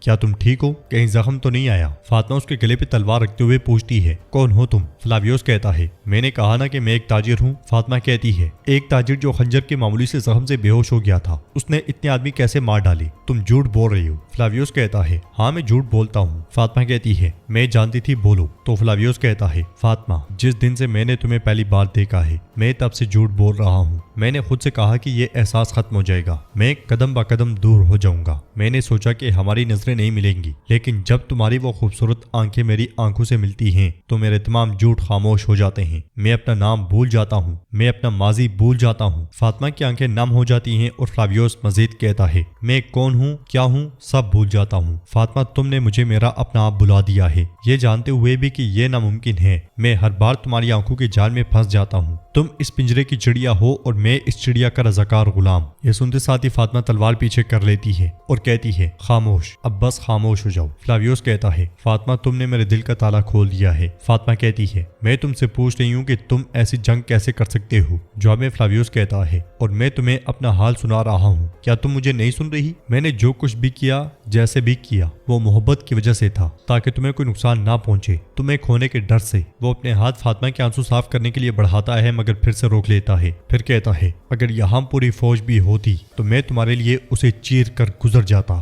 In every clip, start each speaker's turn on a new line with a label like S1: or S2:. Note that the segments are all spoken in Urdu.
S1: کیا تم ٹھیک ہو؟ کہیں زخم تو نہیں آیا؟ فاطمہ اس کے گلے پہ تلوار رکھتے ہوئے پوچھتی ہے کون ہو تم؟ فلاویوس کہتا ہے میں نے کہا نا کہ میں ایک تاجر ہوں۔ فاطمہ کہتی ہے ایک تاجر جو خنجر کے معمولی سے زخم سے بے ہوش ہو گیا تھا، اس نے اتنے آدمی کیسے مار ڈالے؟ تم جھوٹ بول رہی ہو۔ فلاویوس کہتا ہے ہاں میں جھوٹ بولتا ہوں۔ فاطمہ کہتی ہے میں جانتی تھی، بولو۔ تو فلاویوس کہتا ہے فاطمہ جس دن سے میں نے تمہیں پہلی بار دیکھا ہے میں تب سے جھوٹ بول رہا ہوں۔ میں نے خود سے کہا کہ یہ احساس ختم ہو جائے گا، میں قدم با قدم دور ہو جاؤں گا۔ میں نے سوچا کہ ہماری نظریں نہیں ملیں گی، لیکن جب تمہاری وہ خوبصورت آنکھیں میری آنکھوں سے ملتی ہیں تو میرے تمام جھوٹ خاموش ہو جاتے ہیں۔ میں اپنا نام بھول جاتا ہوں، میں اپنا ماضی بھول جاتا ہوں۔ فاطمہ کی آنکھیں نم ہو جاتی ہیں اور فلاویوس مزید کہتا ہے میں کون ہوں، کیا ہوں، سب بھول جاتا ہوں۔ فاطمہ تم نے مجھے میرا اپنا آپ بلا دیا ہے، یہ جانتے ہوئے بھی کہ یہ ناممکن ہے۔ میں ہر بار تمہاری آنکھوں کے جال میں پھنس جاتا ہوں۔ تم اس پنجرے کی چڑیا ہو اور میں اس چڑیا کا رضاکار غلام۔ یہ سنتے ساتھ ہی فاطمہ تلوار پیچھے کر لیتی ہے اور کہتی ہے خاموش، اب بس خاموش ہو جاؤ۔ فلاویوس کہتا ہے فاطمہ تم نے میرے دل کا تالا کھول دیا ہے۔ فاطمہ کہتی ہے میں تم سے پوچھ رہی ہوں کہ تم ایسی جنگ کیسے کر سکتے ہو؟ جواب میں فلاویوس کہتا ہے اور میں تمہیں اپنا حال سنا رہا ہوں، کیا تم مجھے نہیں سن رہی؟ میں نے جو کچھ بھی کیا، جیسے بھی کیا، وہ محبت کی وجہ سے تھا، تاکہ تمہیں کوئی نقصان نہ پہنچے، تمہیں کھونے کے ڈر سے۔ وہ اپنے ہاتھ فاطمہ کے آنسو صاف کرنے کے لیے بڑھاتا ہے مگر پھر سے روک لیتا ہے، پھر کہتا ہے اگر یہاں پوری فوج بھی ہوتی تو میں تمہارے لیے اسے چیر کر گزر جاتا۔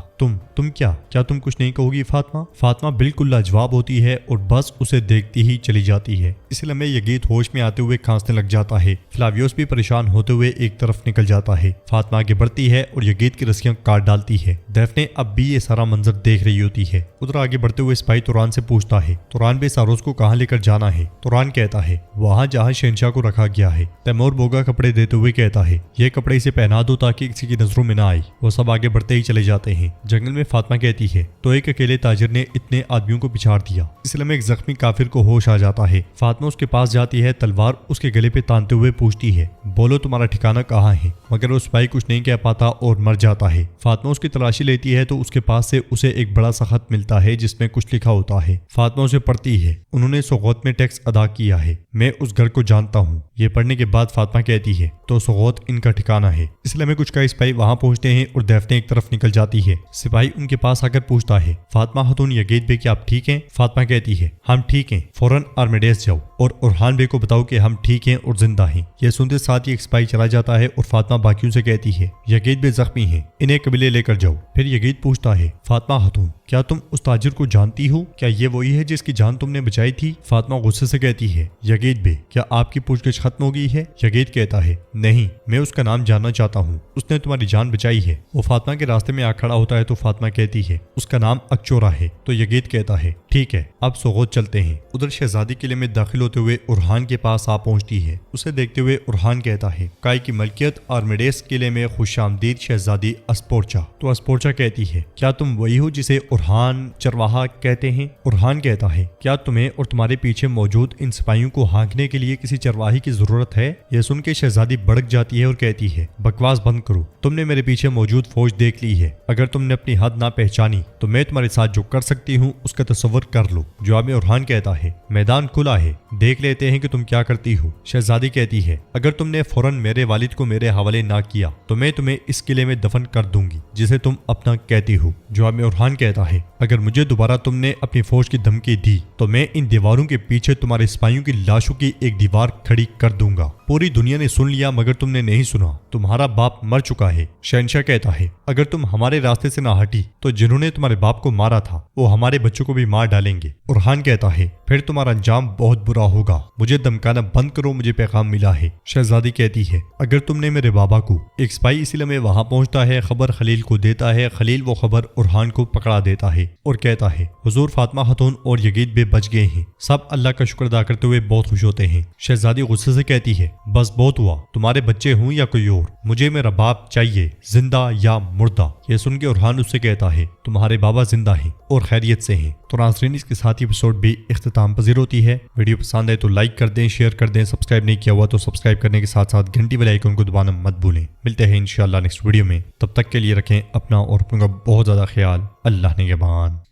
S1: تم کیا تم کچھ نہیں کہو گی فاطمہ؟ فاطمہ بالکل لاجواب ہوتی ہے اور بس اسے دیکھتی ہی چلی جاتی ہے۔ اس لمحے یگید ہوش میں آتے ہوئے کھانسنے لگ جاتا ہے۔ فلاویوس بھی پریشان ہوتے ہوئے ایک طرف نکل جاتا ہے۔ فاطمہ آگے بڑھتی ہے اور یگید کی رسیاں کاٹ ڈالتی ہے۔ دیفنے اب بھی یہ سارا منظر دیکھ رہی ہوتی ہے۔ ادھر آگے بڑھتے ہوئے سپاہی توران سے پوچھتا ہے توران بے ساروس کو کہاں لے کر جانا ہے؟ توران کہتا ہے وہاں جہاں شہنشاہ کو رکھا گیا ہے۔ تیمور بوگا کپڑے دیتے ہوئے کہتا ہے یہ کپڑے اسے پہنا دو تاکہ کسی کی نظروں میں نہ آئے۔ وہ سب آگے بڑھتے ہی چلے جاتے ہیں۔ جنگل میں فاطمہ کہتی ہے تو ایک اکیلے تاجر نے اتنے آدمیوں کو پچھاڑ دیا۔ اس لمحے ایک زخمی کافر کو ہوش آ جاتا ہے۔ فاطمہ اس کے پاس جاتی ہے، تلوار اس کے گلے پہ تانتے ہوئے پوچھتی ہے بولو تمہارا ٹھکانہ کہاں ہے؟ مگر وہ سپاہی کچھ نہیں کہہ پاتا اور مر جاتا ہے۔ فاطمہ اس کی تلاشی لیتی ہے تو اس کے پاس سے اسے ایک بڑا سا خط ملتا ہے جس میں کچھ لکھا ہوتا ہے۔ فاطمہ اسے پڑھتی ہے انہوں نے سوغوت میں ٹیکس ادا کیا ہے، میں اس گھر کو جانتا ہوں۔ یہ پڑھنے کے بعد فاطمہ کہتی ہے تو سوغوت ان کا ٹھکانہ ہے۔ اس لمحے کچھ کئی سپاہی وہاں پہنچتے ہیں اور دیفنے ایک طرف نکل جاتی ہے۔ سپاہی ان کے پاس آ کر پوچھتا ہے فاطمہ خاتون یگید بے کیا آپ ٹھیک ہیں؟ فاطمہ کہتی ہے ہم ٹھیک ہیں، فوراً آرمیڈیس جاؤ اور اورحان بے کو بتاؤ کہ ہم ٹھیک ہیں اور زندہ ہیں۔ یہ سنتے ساتھ ہی ایک سپاہی چلا جاتا ہے اور فاطمہ باقیوں سے کہتی ہے یگید بے زخمی ہیں، انہیں قبیلے لے کر جاؤ۔ پھر یگید پوچھتا ہے فاطمہ خاتون کیا تم اس تاجر کو جانتی ہو؟ کیا یہ وہی ہے جس کی جان تم نے بچائی تھی؟ فاطمہ غصے سے کہتی ہے یگید بے کیا آپ کی پوچھ گچھ ختم ہو گئی ہے؟ یگید کہتا ہے نہیں، میں اس کا نام جاننا چاہتا ہوں، اس نے تمہاری جان بچائی ہے۔ وہ فاطمہ کے راستے میں آ کھڑا ہوتا ہے تو فاطمہ کہتی ہے اس کا نام اکچورا ہے۔ تو یگید کہتا ہے ٹھیک ہے اب سوغوت چلتے ہیں۔ ادھر شہزادی قلعے میں داخل ہوتے ہوئے اورحان کے پاس آ پہنچتی ہے۔ اسے دیکھتے ہوئے اورحان کہتا ہے کائی کی ملکیت آرمیڈیس قلعے میں خوش آمدید شہزادی اسپورچا۔ تو اسپورچا کہتی ہے کیا تم وہی ہو جسے اورحان چرواہا کہتے ہیں؟ اورحان کہتا ہے کیا تمہیں اور تمہارے پیچھے موجود ان سپاہیوں کو ہانکنے کے لیے کسی چرواہی کی ضرورت ہے؟ یہ سن کے شہزادی بھڑک جاتی ہے اور کہتی ہے بکواس بند کرو، تم نے میرے پیچھے موجود فوج دیکھ لی ہے، اگر تم نے اپنی حد نہ پہچانی تو میں تمہارے ساتھ جو کر سکتی ہوں اس کا تصور کر لو۔ جواب میں اورحان کہتا ہے میدان کھلا ہے، دیکھ لیتے ہیں کہ تم کیا کرتی ہو۔ شہزادی کہتی ہے اگر تم نے فوراً میرے والد کو میرے حوالے نہ کیا تو میں تمہیں اس قلعے میں دفن کر دوں گی جسے تم اپنا کہتی ہو۔ جواب میں اورحان کہتا ہے اگر مجھے دوبارہ تم نے اپنی فوج کی دھمکی دی تو میں ان دیواروں کے پیچھے تمہارے سپاہیوں کی لاشوں کی ایک دیوار کھڑی کر دوں گا۔ پوری دنیا نے سن لیا مگر تم نے نہیں سنا، تمہارا باپ مر چکا ہے۔ شہنشاہ کہتا ہے اگر تم ہمارے راستے سے نہ ہٹی تو جنہوں نے تمہارے باپ کو مارا تھا وہ ہمارے بچوں کو بھی مار ڈالیں گے۔ اورحان کہتا ہے پھر تمہارا انجام بہت برا ہوگا، مجھے دمکانا بند کرو، مجھے پیغام ملا ہے۔ شہزادی کہتی ہے اگر تم نے میرے بابا کو۔ ایک سپاہی اسی لمحے وہاں پہنچتا ہے، خبر خلیل کو دیتا ہے۔ خلیل وہ خبر اورحان کو پکڑا دیتا ہے اور کہتا ہے حضور فاطمہ خاتون اور یگید بے بچ گئے ہیں۔ سب اللہ کا شکر ادا کرتے ہوئے بہت خوش ہوتے ہیں۔ شہزادی غصے سے کہتی ہے بس بہت ہوا، تمہارے بچے ہوں یا کوئی اور، مجھے میرا باپ چاہیے، زندہ یا مردہ۔ یہ سن کے اورحان اس سے کہتا ہے تمہارے بابا زندہ ہیں اور خیریت سے ہیں۔ تو ناظرین اس کے ساتھ ہی ایپیسوڈ بھی اختتام پذیر ہوتی ہے۔ ویڈیو پسند ہے تو لائک کر دیں، شیئر کر دیں، سبسکرائب نہیں کیا ہوا تو سبسکرائب کرنے کے ساتھ ساتھ گھنٹی والے آئیکن کو دبانا مت بھولیں۔ ملتے ہیں انشاءاللہ نیکسٹ ویڈیو میں، تب تک کے لیے رکھیں اپنا اور اپنوں کا بہت زیادہ خیال۔ اللہ نگہبان۔